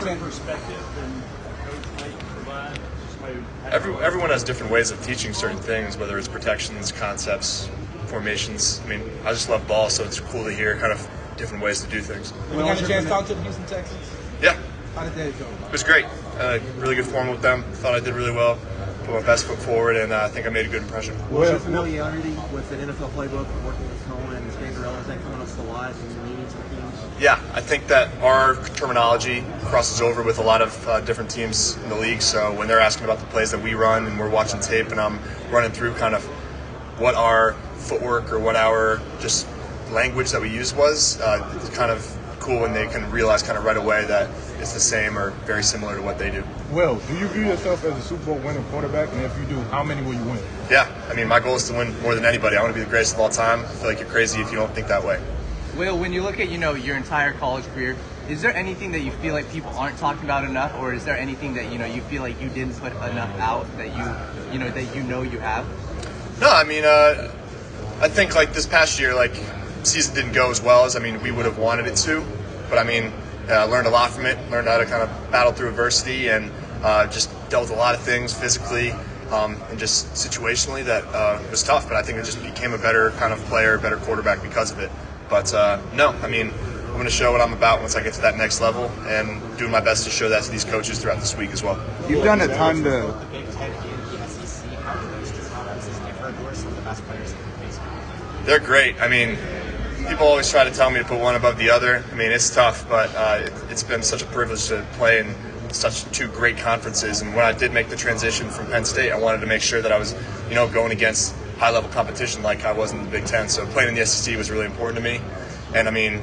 perspective than Coach might provide? Everyone has different ways of teaching certain things, whether it's protections, concepts, formations. I mean, I just love ball, so it's cool to hear kind of different ways to do things. You got a chance to talk to the Houston Texans? Yeah. How did that go? It was great. Really good form with them. Thought I did really well. Put my best foot forward, and I think I made a good impression. What's your familiarity with the NFL playbook, working with Cohen and Spangarello? Is that coming up a lot in your meetings with teams? Yeah, I think that our terminology crosses over with a lot of different teams in the league. So when they're asking about the plays that we run and we're watching tape and I'm running through kind of what our footwork or what our just language that we use was, it's kind of cool when they can realize kind of right away that it's the same or very similar to what they do. Will, do you view yourself as a Super Bowl winning quarterback? And if you do, how many will you win? Yeah, I mean, my goal is to win more than anybody. I want to be the greatest of all time. I feel like you're crazy if you don't think that way. Will, when you look at, your entire college career, is there anything that you feel like people aren't talking about enough, or is there anything that, you feel like you didn't put enough out that you have? No, I mean, I think like this past year, like season didn't go as well as we would have wanted it to, but I mean, I learned a lot from it. Learned how to kind of battle through adversity and just dealt with a lot of things physically and just situationally that was tough. But I think I just became a better kind of player, better quarterback because of it. But no, I mean, I'm going to show what I'm about once I get to that next level, and doing my best to show that to these coaches throughout this week as well. You've done a ton to. The Big Ten and the SEC, how do those two conferences differ? Who are some of the best players in the baseball? They're great. I mean, people always try to tell me to put one above the other. I mean, it's tough, but it's been such a privilege to play in such two great conferences. And when I did make the transition from Penn State, I wanted to make sure that I was, going against high-level competition like I was in the Big Ten. So playing in the SEC was really important to me. And I mean,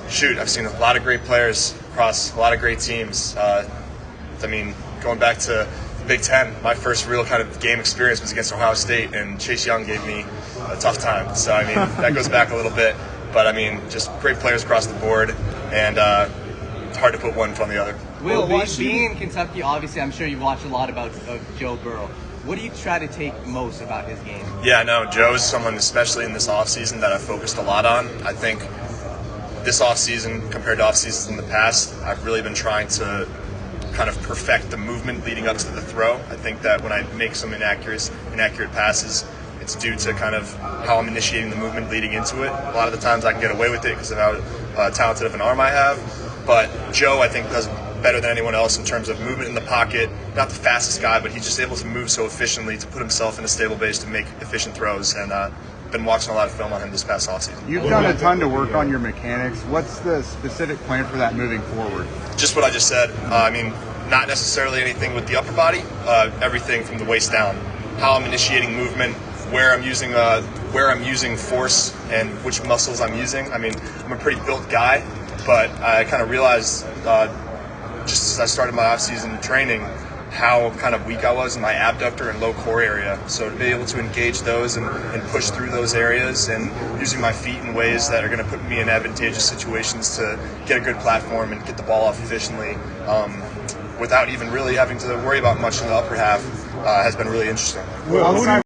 I've seen a lot of great players across a lot of great teams. Going back to the Big Ten, my first real kind of game experience was against Ohio State, and Chase Young gave me a tough time. So, I mean, that goes back a little bit. But, I mean, just great players across the board, and it's hard to put one in front of the other. Will, being in Kentucky, obviously, I'm sure you watch a lot of Joe Burrow. What do you try to take most about his game? Yeah, no, Joe's someone, especially in this offseason, that I've focused a lot on. I think this offseason, compared to offseasons in the past, I've really been trying to kind of perfect the movement leading up to the throw. I think that when I make some inaccurate passes, it's due to kind of how I'm initiating the movement leading into it. A lot of the times I can get away with it because of how talented of an arm I have. But Joe, I think, does better than anyone else in terms of movement in the pocket. Not the fastest guy, but he's just able to move so efficiently to put himself in a stable base to make efficient throws. And been watching a lot of film on him this past offseason. You've done a ton to work on your mechanics. What's the specific plan for that moving forward? Just what I just said. Not necessarily anything with the upper body. Everything from the waist down. How I'm initiating movement, where I'm using force, and which muscles I'm using. I mean, I'm a pretty built guy, but I kind of realized just as I started my off-season training how kind of weak I was in my abductor and low core area. So to be able to engage those and push through those areas and using my feet in ways that are going to put me in advantageous situations to get a good platform and get the ball off efficiently without even really having to worry about much in the upper half has been really interesting.